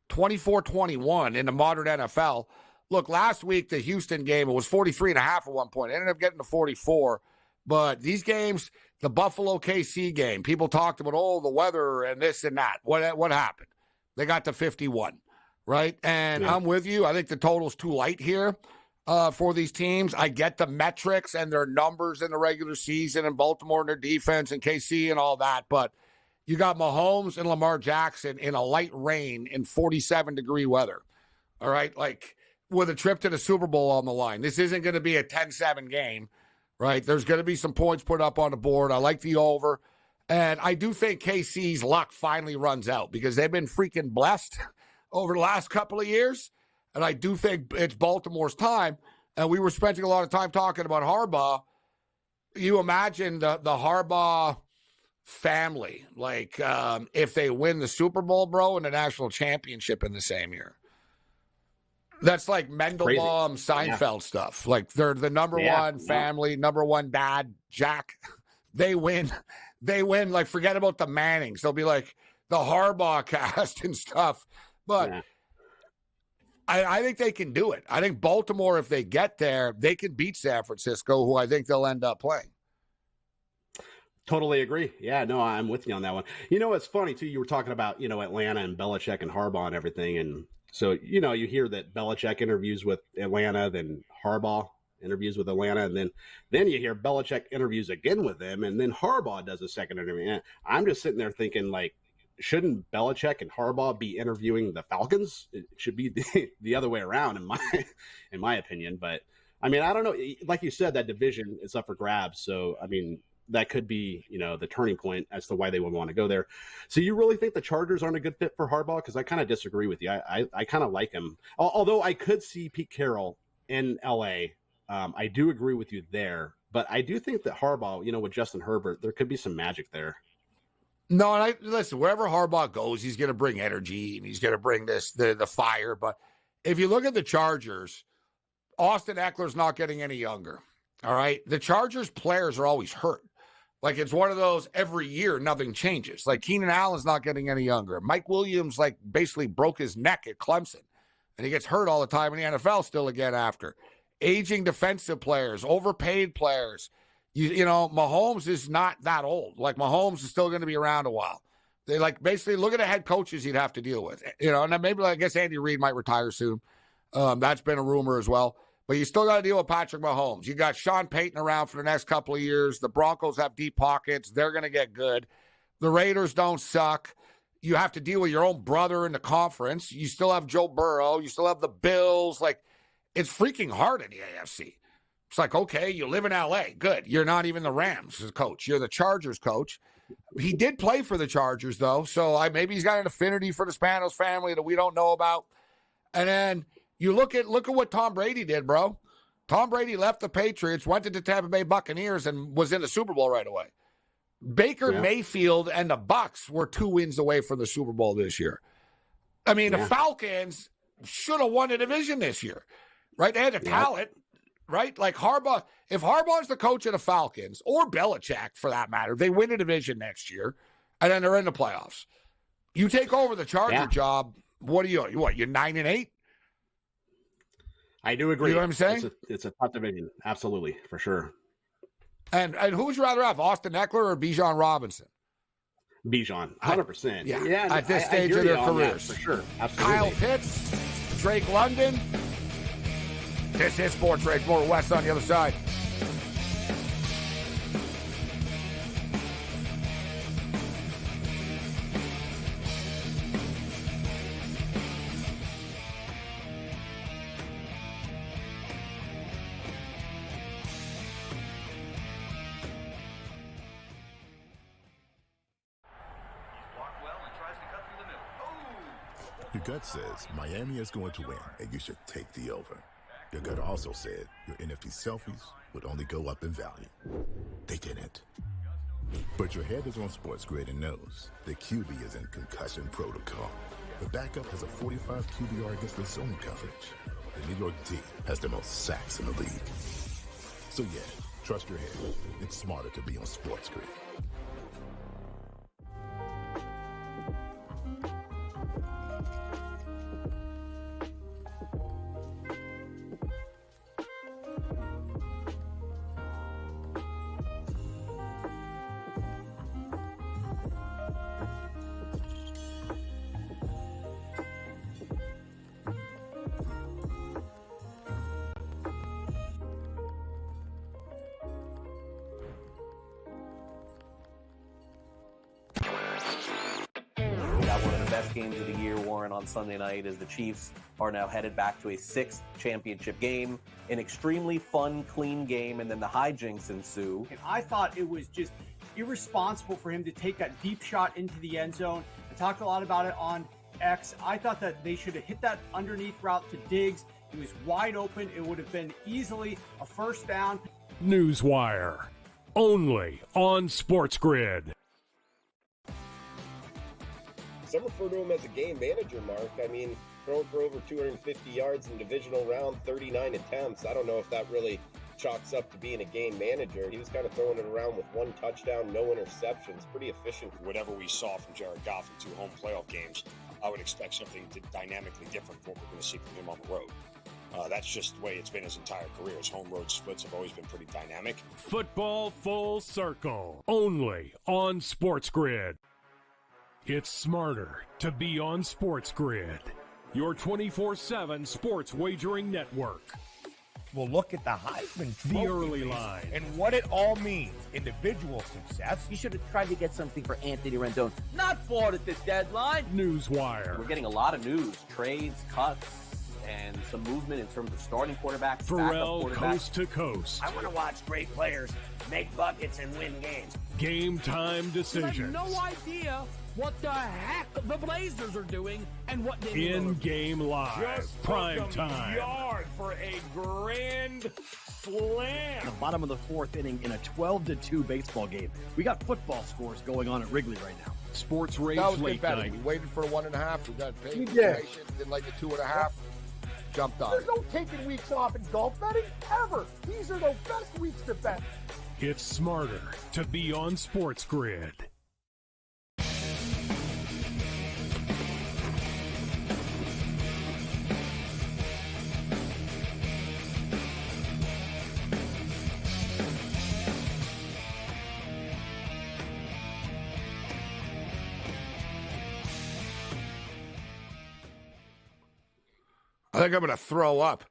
24-21 in the modern NFL. Look, last week, the Houston game, it was 43.5 at one point. It ended up getting to 44. But these games, the Buffalo KC game, people talked about, the weather and this and that. What happened? They got to 51. Right? And yeah. I'm with you. I think the total's too light here for these teams. I get the metrics and their numbers in the regular season and Baltimore and their defense and KC and all that. But you got Mahomes and Lamar Jackson in a light rain in 47-degree weather. All right? Like, with a trip to the Super Bowl on the line. This isn't going to be a 10-7 game, right? There's going to be some points put up on the board. I like the over. And I do think KC's luck finally runs out because they've been freaking blessed over the last couple of years. And I do think it's Baltimore's time. And we were spending a lot of time talking about Harbaugh. You imagine the Harbaugh family, like if they win the Super Bowl, bro, and the national championship in the same year. That's like Mendelbaum, Seinfeld stuff. Like they're the number one family, number one dad, Jack. They win. Like, forget about the Mannings. They'll be like the Harbaugh cast and stuff. But I think they can do it. I think Baltimore, if they get there, they can beat San Francisco, who I think they'll end up playing. Totally agree. Yeah, no, I'm with you on that one. It's funny, too. You were talking about, Atlanta and Belichick and Harbaugh and everything. And so, you hear that Belichick interviews with Atlanta, then Harbaugh interviews with Atlanta, and then you hear Belichick interviews again with them, and then Harbaugh does a second interview. And I'm just sitting there thinking, like, shouldn't Belichick and Harbaugh be interviewing the Falcons? It should be the other way around, in my opinion. But I mean, I don't know. Like you said, that division is up for grabs. So I mean, that could be the turning point as to why they would want to go there. So you really think the Chargers aren't a good fit for Harbaugh? Because I kind of disagree with you. I kind of like him, although I could see Pete Carroll in LA. I do agree with you there, but I do think that Harbaugh, with Justin Herbert, there could be some magic there. No, and listen, wherever Harbaugh goes, he's going to bring energy and he's going to bring the fire. But if you look at the Chargers, Austin Eckler's not getting any younger. All right. The Chargers players are always hurt. Like, it's one of those every year, nothing changes. Like, Keenan Allen's not getting any younger. Mike Williams, like, basically broke his neck at Clemson. And he gets hurt all the time in the NFL still again after. Aging defensive players, overpaid players. Mahomes is not that old. Like, Mahomes is still going to be around a while. They basically look at the head coaches he'd have to deal with, and then maybe I guess Andy Reid might retire soon. That's been a rumor as well. But you still got to deal with Patrick Mahomes. You got Sean Payton around for the next couple of years. The Broncos have deep pockets. They're going to get good. The Raiders don't suck. You have to deal with your own brother in the conference. You still have Joe Burrow. You still have the Bills. It's freaking hard in the AFC. It's okay, you live in L.A. Good. You're not even the Rams coach. You're the Chargers coach. He did play for the Chargers, though, so maybe he's got an affinity for the Spanos family that we don't know about. And then you look at what Tom Brady did, bro. Tom Brady left the Patriots, went to the Tampa Bay Buccaneers, and was in the Super Bowl right away. Baker Mayfield and the Bucs were 2 wins away from the Super Bowl this year. The Falcons should have won the division this year, right? They had the talent, right? Harbaugh. If Harbaugh's the coach of the Falcons, or Belichick for that matter, they win a division next year, and then they're in the playoffs. You take over the Charger job. What are you? You're 9-8. I do agree. You know what I'm saying? It's a tough division. Absolutely, for sure. And who would you rather have, Austin Eckler or Bijan Robinson? Bijan, 100%. Yeah, at this stage of their careers. For sure. Absolutely. Kyle Pitts, Drake London. This is Sports Rage. More West on the other side. Your gut says Miami is going to win, and you should take the over. Your gut also said your NFT selfies would only go up in value. They didn't. But your head is on SportsGrid and knows the QB is in concussion protocol. The backup has a 45 QBR against the zone coverage. The New York D has the most sacks in the league. So yeah, trust your head. It's smarter to be on SportsGrid. Games of the year, Warren, on Sunday night, as the Chiefs are now headed back to a 6th championship game. An extremely fun, clean game, and then the hijinks ensue. And I thought it was just irresponsible for him to take that deep shot into the end zone. I talked a lot about it on X. I thought that they should have hit that underneath route to Diggs. He was wide open. It would have been easily a first down. Newswire, only on SportsGrid. Some refer to him as a game manager, Mark. Throwing for over 250 yards in the divisional round, 39 attempts. I don't know if that really chalks up to being a game manager. He was kind of throwing it around with 1 touchdown, no interceptions. Pretty efficient. Whatever we saw from Jared Goff in 2 home playoff games, I would expect something dynamically different from what we're going to see from him on the road. That's just the way it's been his entire career. His home road splits have always been pretty dynamic. Football Full Circle, only on SportsGrid. It's smarter to be on SportsGrid, your 24/7 sports wagering network. Well, look at the Heisman Trophy. The early line. And what it all means. Individual success. You should have tried to get something for Anthony Rendon. Not bought at the deadline. Newswire. We're getting a lot of news, trades, cuts, and some movement in terms of starting quarterbacks, Pharrell, backup quarterbacks. coast to coast. I want to watch great players make buckets and win games. Game time decisions. I have no idea what the heck the Blazers are doing and what they in-game live. Just prime time. Yard for a grand slam. The bottom of the 4th inning in a 12-2 baseball game. We got football scores going on at Wrigley right now. Sports Rage that was late good night. We waited for a 1.5. We got paid. We did like a 2.5. Jumped on. There's no taking weeks off in golf betting ever. These are the best weeks to bet. It's smarter to be on SportsGrid. I think I'm going to throw up.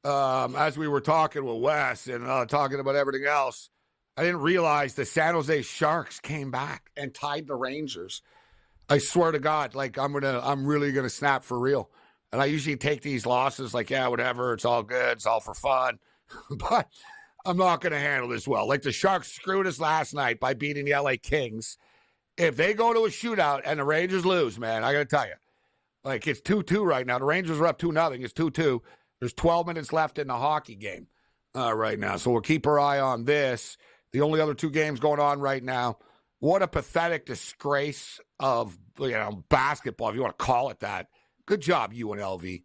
As we were talking with Wes and talking about everything else, I didn't realize the San Jose Sharks came back and tied the Rangers. I swear to God, like I'm really gonna snap for real. And I usually take these losses like, yeah, whatever, it's all good, it's all for fun. But I'm not gonna handle this well. Like the Sharks screwed us last night by beating the LA Kings. If they go to a shootout and the Rangers lose, man, I gotta tell you, like it's 2-2 right now. The Rangers are up 2-0. It's 2-2. There's 12 minutes left in the hockey game right now. So we'll keep our eye on this. The only other 2 games going on right now. What a pathetic disgrace of basketball, if you want to call it that. Good job, UNLV.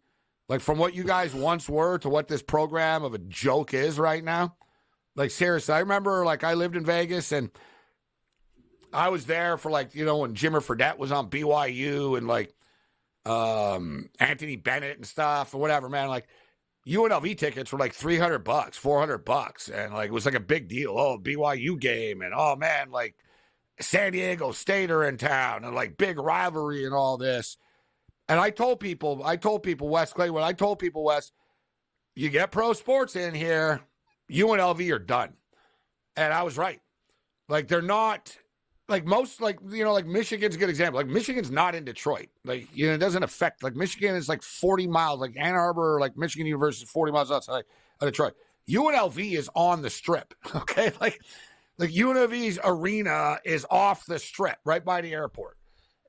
Like from what you guys once were to what this program of a joke is right now. Like seriously, I remember like I lived in Vegas and I was there for like, when Jimmer Fredette was on BYU and like Anthony Bennett and stuff or whatever, man. Like UNLV tickets were like $300, $400. And like, it was like a big deal. Oh, BYU game. And oh man, like San Diego State are in town and like big rivalry and all this. And I told people, Wes Claywood, Wes, you get pro sports in here, UNLV are done. And I was right. Like they're not like most, like Michigan's a good example. Like Michigan's not in Detroit. Like, it doesn't affect, like Michigan is like 40 miles, like Ann Arbor, like Michigan University is 40 miles outside of Detroit. UNLV is on the strip. Okay. Like UNLV's arena is off the strip right by the airport.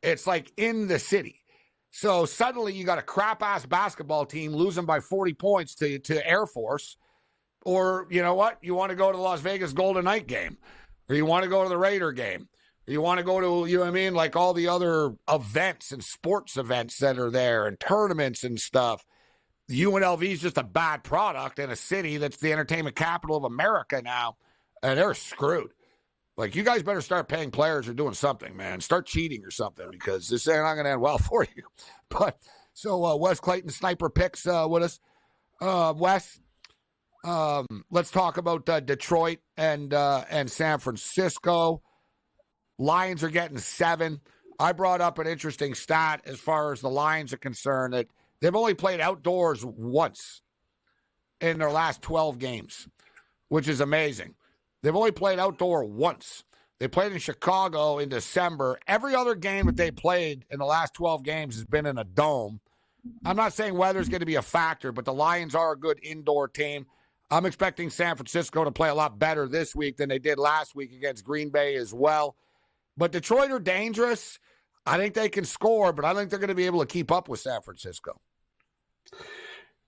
It's like in the city. So suddenly you got a crap ass basketball team losing by 40 points to Air Force. Or you know what? You want to go to the Las Vegas Golden Knight game, or you want to go to the Raider game. You want to go to, like all the other events and sports events that are there and tournaments and stuff. UNLV is just a bad product in a city that's the entertainment capital of America now, and they're screwed. Like, you guys better start paying players or doing something, man. Start cheating or something because this ain't not going to end well for you. But so Wes Clayton, Sniper Picks with us. Wes, let's talk about Detroit and San Francisco. Lions are getting 7. I brought up an interesting stat as far as the Lions are concerned that they've only played outdoors once in their last 12 games, which is amazing. They've only played outdoor once. They played in Chicago in December. Every other game that they played in the last 12 games has been in a dome. I'm not saying weather's going to be a factor, but the Lions are a good indoor team. I'm expecting San Francisco to play a lot better this week than they did last week against Green Bay as well. But Detroit are dangerous. I think they can score, but I think they're going to be able to keep up with San Francisco.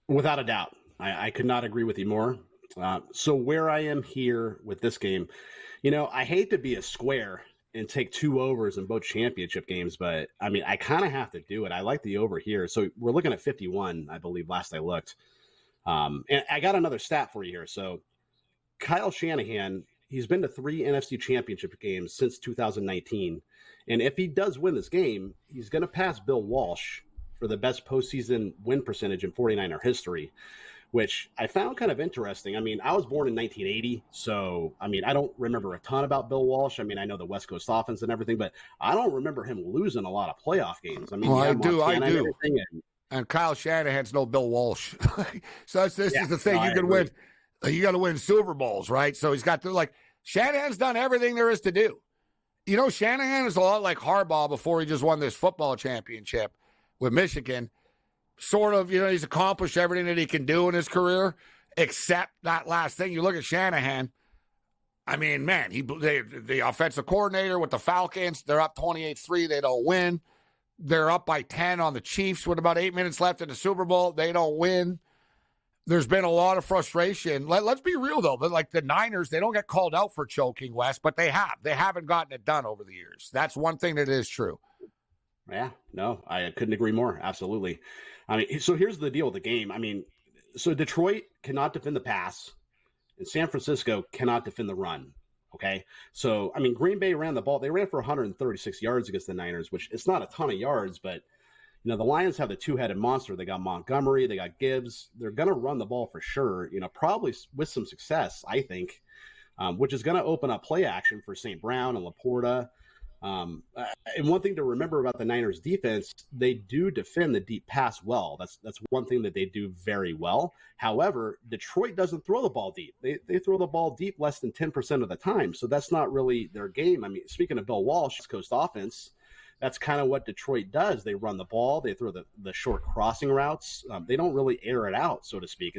Without a doubt. I could not agree with you more. So where I am here with this game, I hate to be a square and take 2 overs in both championship games, but I mean, I kind of have to do it. I like the over here. So we're looking at 51, I believe, last I looked. And I got another stat for you here. So Kyle Shanahan, he's been to 3 NFC championship games since 2019. And if he does win this game, he's going to pass Bill Walsh for the best postseason win percentage in 49er history, which I found kind of interesting. I mean, I was born in 1980, so, I mean, I don't remember a ton about Bill Walsh. I mean, I know the West Coast offense and everything, but I don't remember him losing a lot of playoff games. I mean, I do. And Kyle Shanahan's no Bill Walsh. So this is the thing. You can win. You got to win Super Bowls, right? So he's got to, like, Shanahan's done everything there is to do. Shanahan is a lot like Harbaugh before he just won this football championship with Michigan. Sort of, he's accomplished everything that he can do in his career, except that last thing. You look at Shanahan. I mean, man, the offensive coordinator with the Falcons, they're up 28-3. They don't win. They're up by 10 on the Chiefs with about 8 minutes left in the Super Bowl. They don't win. There's been a lot of frustration. Let's be real, though. Like the Niners, they don't get called out for choking, Wes, but they have. They haven't gotten it done over the years. That's one thing that is true. Yeah, no, I couldn't agree more. Absolutely. I mean, so here's the deal with the game. I mean, so Detroit cannot defend the pass, and San Francisco cannot defend the run. Okay. So, I mean, Green Bay ran the ball. They ran for 136 yards against the Niners, which it's not a ton of yards, but the Lions have the 2-headed monster. They got Montgomery, they got Gibbs. They're going to run the ball for sure, probably with some success, I think, which is going to open up play action for St. Brown and Laporta. And one thing to remember about the Niners defense, they do defend the deep pass well. That's one thing that they do very well. However, Detroit doesn't throw the ball deep. They throw the ball deep less than 10% of the time. So that's not really their game. I mean, speaking of Bill Walsh, East Coast offense, that's kind of what Detroit does. They run the ball. They throw the short crossing routes. They don't really air it out, so to speak.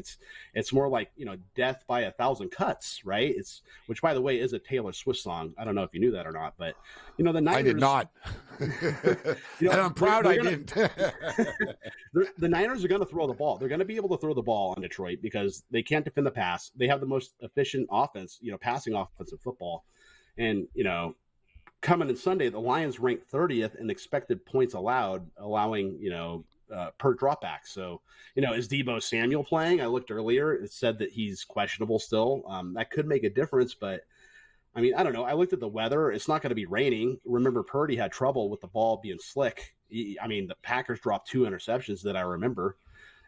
It's more like, death by 1,000 cuts, right? Which, by the way, is a Taylor Swift song. I don't know if you knew that or not, but the Niners. I did not, and I'm proud I didn't. The Niners are going to throw the ball. They're going to be able to throw the ball on Detroit because they can't defend the pass. They have the most efficient offense, passing offense in football, and coming in Sunday, the Lions ranked 30th in expected points allowed, allowing, per dropback. So, is Deebo Samuel playing? I looked earlier. It said that he's questionable still. That could make a difference, but I mean, I don't know. I looked at the weather. It's not going to be raining. Remember, Purdy had trouble with the ball being slick. The Packers dropped 2 interceptions that I remember.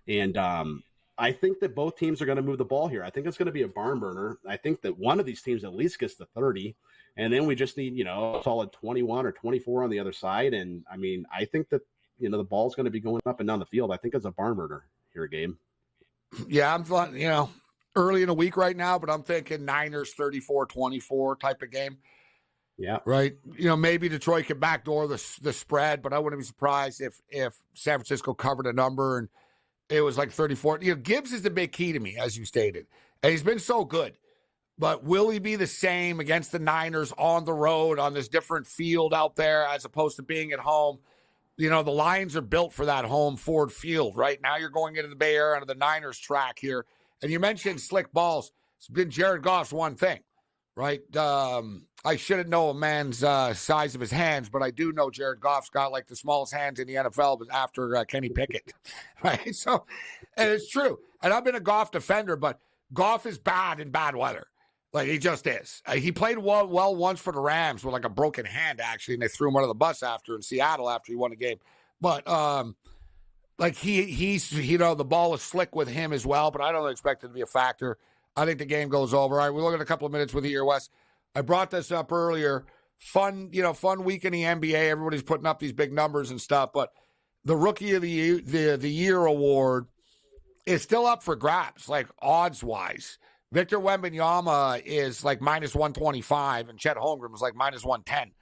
And I think that both teams are going to move the ball here. I think it's going to be a barn burner. I think that one of these teams at least gets to 30. And then we just need, a solid 21 or 24 on the other side. And I think that, the ball's going to be going up and down the field. I think it's a barn burner here, Gabe. Yeah, I'm early in the week right now, but I'm thinking Niners 34-24 type of game. Yeah. Right. Maybe Detroit could backdoor the spread, but I wouldn't be surprised if San Francisco covered a number and it was like 34. Gibbs is the big key to me, as you stated. And he's been so good. But will he be the same against the Niners on the road on this different field out there as opposed to being at home? The Lions are built for that home Ford Field, right? Now you're going into the Bay Area onto the Niners track here. And you mentioned slick balls. It's been Jared Goff's one thing, right? I shouldn't know a man's size of his hands, but I do know Jared Goff's got like the smallest hands in the NFL after Kenny Pickett, right? So, and it's true. And I've been a Goff defender, but Goff is bad in bad weather. Like, he just is. He played well once for the Rams with like a broken hand, actually, and they threw him under the bus after in Seattle after he won the game. But he's the ball is slick with him as well, but I don't expect it to be a factor. I think the game goes over. All right, we're looking at a couple of minutes with you here, Wes. I brought this up earlier. Fun week in the NBA. Everybody's putting up these big numbers and stuff, but the Rookie of the Year award is still up for grabs, like odds-wise. Victor Wembanyama is like minus 125, and Chet Holmgren is like minus 110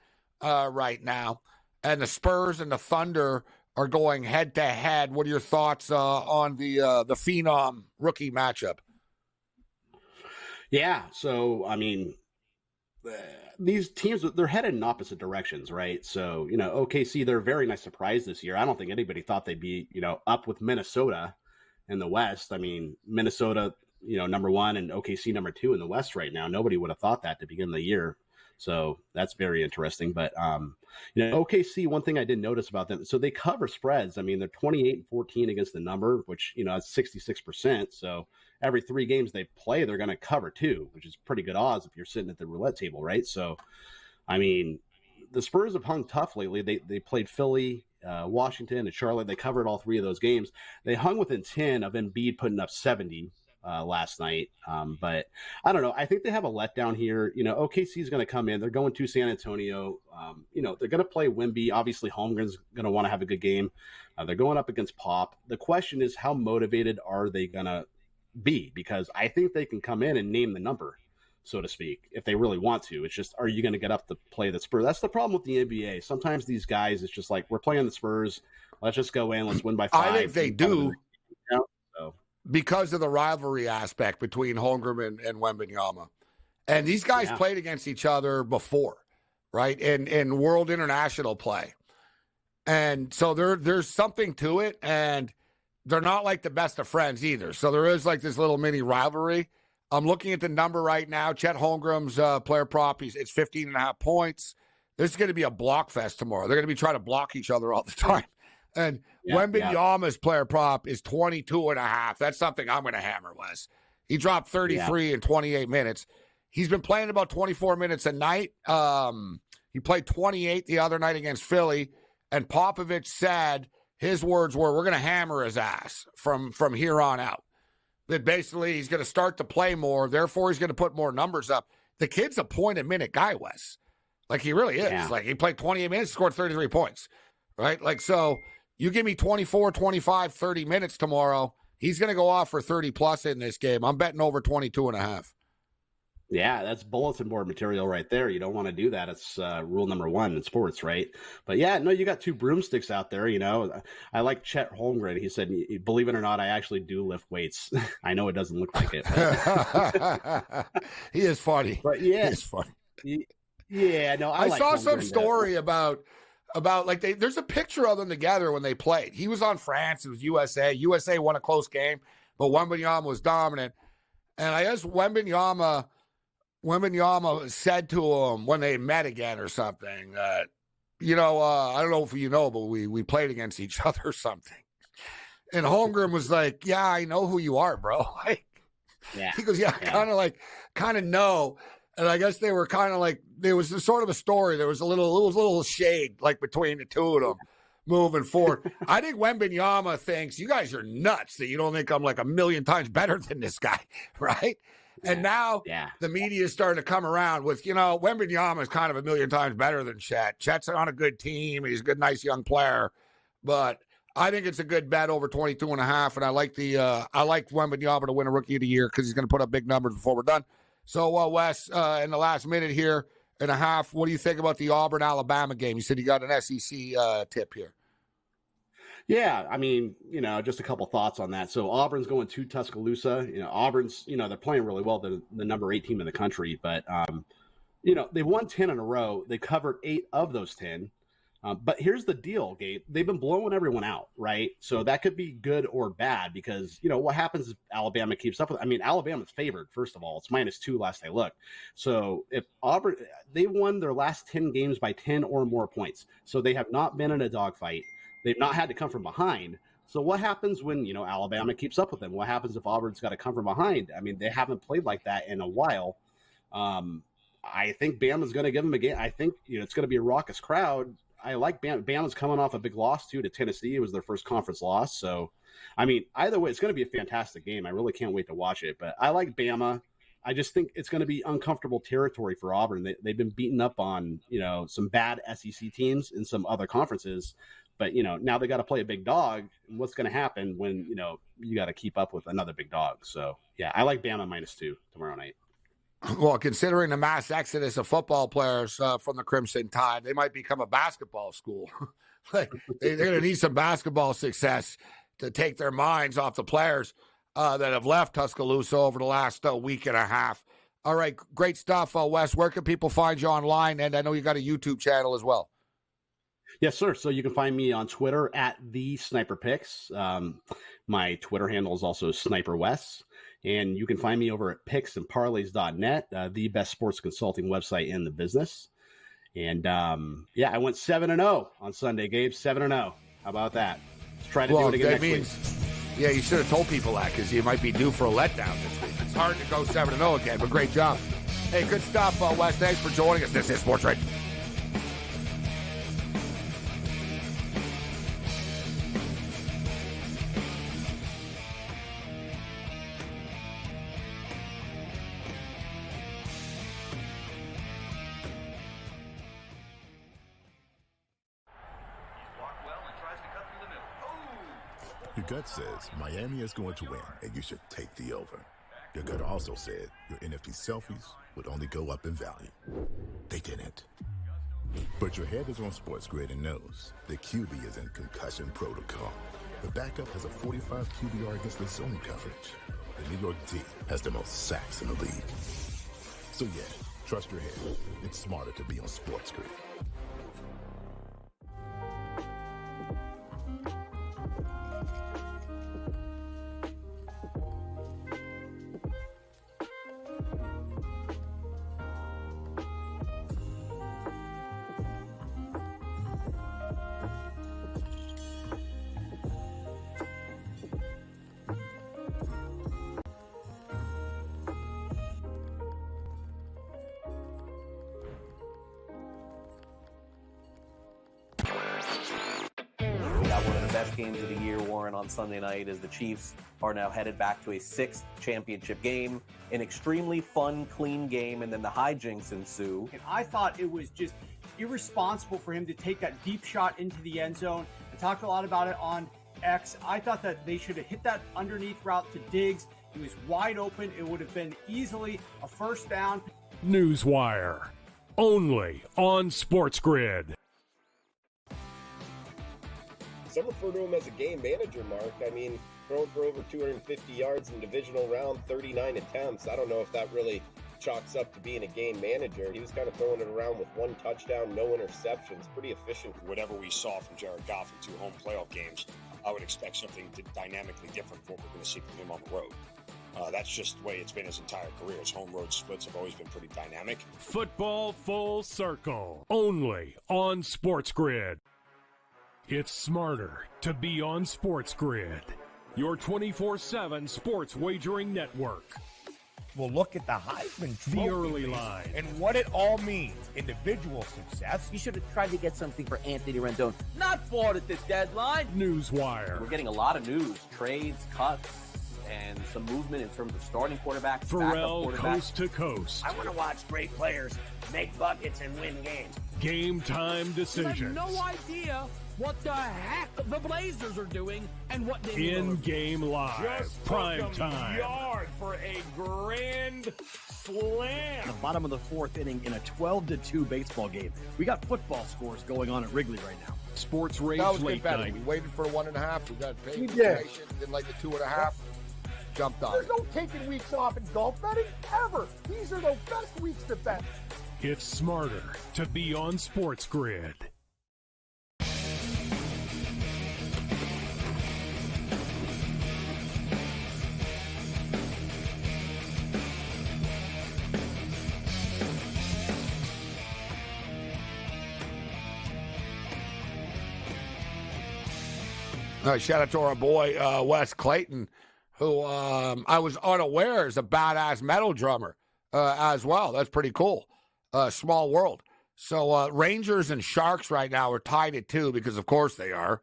right now. And the Spurs and the Thunder are going head-to-head. What are your thoughts on the Phenom rookie matchup? Yeah, so, these teams, they're headed in opposite directions, right? So, OKC, they're a very nice surprise this year. I don't think anybody thought they'd be, up with Minnesota in the West. Minnesota, number 1 and OKC number 2 in the West right now. Nobody would have thought that to begin the year. So that's very interesting. But, OKC, one thing I did notice about them, so they cover spreads. They're 28-14 against the number, which, that's 66%. So every 3 games they play, they're going to cover 2, which is pretty good odds if you're sitting at the roulette table, right? So, the Spurs have hung tough lately. They played Philly, Washington, and Charlotte. They covered all 3 of those games. They hung within 10 of Embiid putting up 70 last night. But I don't know. I think they have a letdown here. OKC is going to come in. They're going to San Antonio. They're going to play Wemby. Obviously, Holmgren's going to want to have a good game. They're going up against Pop. The question is, how motivated are they going to be? Because I think they can come in and name the number, so to speak, if they really want to. It's just, are you going to get up to play the Spurs? That's the problem with the NBA. Sometimes these guys, it's just like, we're playing the Spurs. Let's just go in. Let's win by 5. I think they do. Because of the rivalry aspect between Holmgren and Wembanyama. And these guys played against each other before, right? In world international play. And so there's something to it, and they're not like the best of friends either. So there is like this little mini rivalry. I'm looking at the number right now. Chet Holmgren's player prop, it's 15.5 points. This is going to be a block fest tomorrow. They're going to be trying to block each other all the time. And Wembanyama's player prop is 22.5. That's something I'm going to hammer, Wes. He dropped 33 in 28 minutes. He's been playing about 24 minutes a night. He played 28 the other night against Philly. And Popovich said, his words were, we're going to hammer his ass from here on out. That basically he's going to start to play more. Therefore, he's going to put more numbers up. The kid's a point-a-minute guy, Wes. Like, he really is. Yeah. Like, he played 28 minutes, scored 33 points, right? Like, so you give me 24, 25, 30 minutes tomorrow, he's going to go off for 30-plus in this game. I'm betting over 22.5. Yeah, that's bulletin board material right there. You don't want to do that. It's rule number 1 in sports, right? But yeah, no, you got 2 broomsticks out there. You know, I like Chet Holmgren. He said, believe it or not, I actually do lift weights. I know it doesn't look like it. But... He is funny. But yeah, he is funny. Yeah, no, I like saw Holmgren some story about like there's a picture of them together when they played. He was on France. It was USA. USA won a close game, but Wembanyama was dominant. And I guess Wembanyama said to him when they met again or something, I don't know if you know, but we played against each other or something. And Holmgren was like, yeah, I know who you are, bro. Like, yeah. He goes, yeah. kind of know. And I guess they were kind of like, there was sort of a story. There was a little shade like between the two of them moving forward. I think Wembanyama thinks you guys are nuts that you don't think I'm like a million times better than this guy, right? Yeah. And now the media is starting to come around with, Wembanyama is kind of a million times better than Chet. Chet's on a good team. He's a good, nice young player. But I think it's a good bet over 22.5. And I like Wembanyama to win a Rookie of the Year because he's going to put up big numbers before we're done. So, Wes, in the last minute here and a half, what do you think about the Auburn-Alabama game? You said you got an SEC tip here. Yeah, I mean, just a couple thoughts on that. So Auburn's going to Tuscaloosa. Auburn's, they're playing really well. They're the number 8 team in the country. But, they've won 10 in a row. They covered 8 of those 10. But here's the deal, Gabe. They've been blowing everyone out, right? So that could be good or bad because, what happens if Alabama keeps up with it? I mean, Alabama's favored, first of all. It's -2 last I looked. So if Auburn, they won their last 10 games by 10 or more points. So they have not been in a dogfight. They've not had to come from behind. So what happens when, Alabama keeps up with them? What happens if Auburn's got to come from behind? I mean, they haven't played like that in a while. I think Bama's going to give them a game. I think, it's going to be a raucous crowd. I like Bama's coming off a big loss, too, to Tennessee. It was their first conference loss. So, I mean, either way, it's going to be a fantastic game. I really can't wait to watch it. But I like Bama. I just think it's going to be uncomfortable territory for Auburn. They've been beaten up on, some bad SEC teams in some other conferences. But, now they got to play a big dog. And what's going to happen when, you got to keep up with another big dog? So, yeah, I like Bama -2 tomorrow night. Well, considering the mass exodus of football players from the Crimson Tide, they might become a basketball school. They're going to need some basketball success to take their minds off the players that have left Tuscaloosa over the last week and a half. All right, great stuff, Wes. Where can people find you online? And I know you got a YouTube channel as well. Yes, sir. So you can find me on Twitter at @TheSniperPicks. My Twitter handle is also SniperWes. And you can find me over at picksandparlays.net, the best sports consulting website in the business. And, I went 7-0 on Sunday, Gabe. 7-0. How about that? Let's try to do it again next week. Yeah, you should have told people that because you might be due for a letdown this week. It's hard to go 7-0 again, but great job. Hey, good stuff, Wes. Thanks for joining us. This is SportsRage. Your gut says Miami is going to win, and you should take the over. Your gut also said your NFT selfies would only go up in value. They didn't. But your head is on SportsGrid and knows the QB is in concussion protocol. The backup has a 45 QBR against the zone coverage. The New York D has the most sacks in the league. So yeah, trust your head. It's smarter to be on SportsGrid. games of the year, Warren, on Sunday night as the Chiefs are now headed back to a 6th championship game. An extremely fun, clean game, and then the hijinks ensue. And I thought it was just irresponsible for him to take that deep shot into the end zone. I talked a lot about it on X. I thought that they should have hit that underneath route to Diggs. He was wide open. It would have been easily a first down. Newswire, only on SportsGrid. Some refer to him as a game manager, Mark. I mean, throwing for over 250 yards in divisional round, 39 attempts. I don't know if that really chalks up to being a game manager. He was kind of throwing it around with 1 touchdown, no interceptions. Pretty efficient. Whatever we saw from Jared Goff in 2 home playoff games, I would expect something dynamically different from what we're going to see from him on the road. That's just the way it's been his entire career. His home road splits have always been pretty dynamic. Football Full Circle, only on SportsGrid. It's smarter to be on SportsGrid, your 24/7 sports wagering network. Well, look at the Heisman Trophy. The early line. And what it all means. Individual success. You should have tried to get something for Anthony Rendon. Not bought at the deadline. Newswire. We're getting a lot of news, trades, cuts, and some movement in terms of starting quarterbacks, Pharrell, backup quarterbacks. coast to coast. I want to watch great players make buckets and win games. Game time I have decisions. no idea what the heck the Blazers are doing and what they In-game live. Just Prime took 'em time. yard for a grand slam. In the bottom of the 4th inning in a 12-2 baseball game. We got football scores going on at Wrigley right now. SportsRage That was late better. night. We waited for the 1.5. We got paid We did. information. Did like the 2.5. Jumped on There's it. no taking weeks off in golf betting, ever. These are the best weeks to bet. It's smarter to be on SportsGrid. Shout out to our boy Wes Clayton, who I was unaware is a badass metal drummer as well. That's pretty cool. Small world. So Rangers and Sharks right now are tied at 2 because, of course, they are.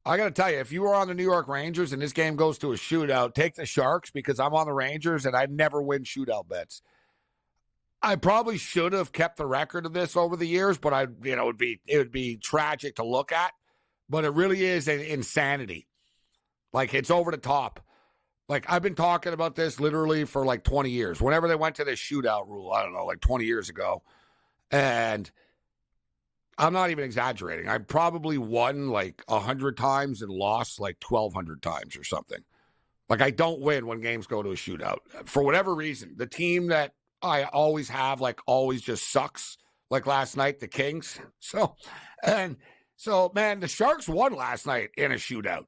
I got to tell you, if you were on the New York Rangers and this game goes to a shootout, take the Sharks because I'm on the Rangers and I never win shootout bets. I probably should have kept the record of this over the years, but it would be tragic to look at. But it really is an insanity. Like, it's over the top. Like, I've been talking about this literally for like 20 years. Whenever they went to this shootout rule, I don't know, like 20 years ago. And I'm not even exaggerating. I probably won like 100 times and lost like 1,200 times or something. Like, I don't win when games go to a shootout. For whatever reason, the team that I always have, like, always just sucks. Like last night, the Kings. So, man, the Sharks won last night in a shootout.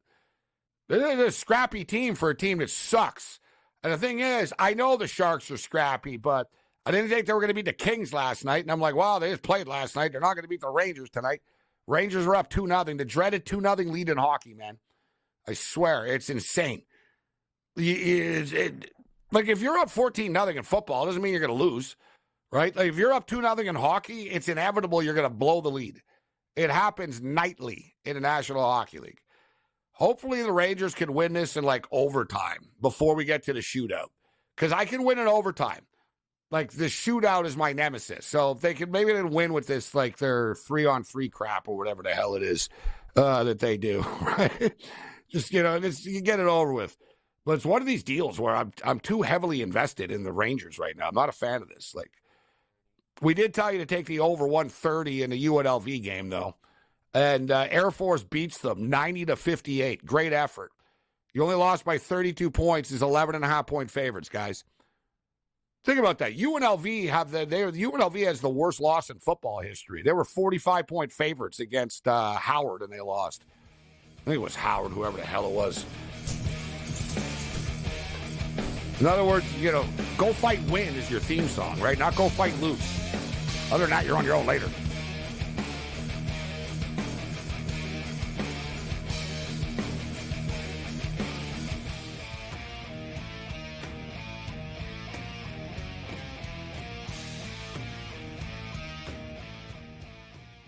They're a scrappy team for a team that sucks. And the thing is, I know the Sharks are scrappy, but I didn't think they were going to beat the Kings last night. And I'm like, wow, they just played last night. They're not going to beat the Rangers tonight. Rangers are up 2-0. The dreaded 2-0 lead in hockey, man. I swear, it's insane. Like, if you're up 14-0 in football, it doesn't mean you're going to lose, right? Like, if you're up 2-0 in hockey, it's inevitable you're going to blow the lead. It happens nightly in the National Hockey League. Hopefully the Rangers can win this in like overtime before we get to the shootout. Because I can win in overtime. Like, the shootout is my nemesis. So if they can, maybe they win with this, like their 3-on-3 crap or whatever the hell it is that they do. Right? Just, you get it over with. But it's one of these deals where I'm too heavily invested in the Rangers right now. I'm not a fan of this. Like, we did tell you to take the over 130 in the UNLV game, though. And Air Force beats them 90-58. Great effort. You only lost by 32 points as 11.5-point favorites, guys. Think about that. UNLV UNLV has the worst loss in football history. They were 45-point favorites against Howard, and they lost. I think it was Howard, whoever the hell it was. In other words, go fight win is your theme song, right? Not go fight lose. Other than that, you're on your own later.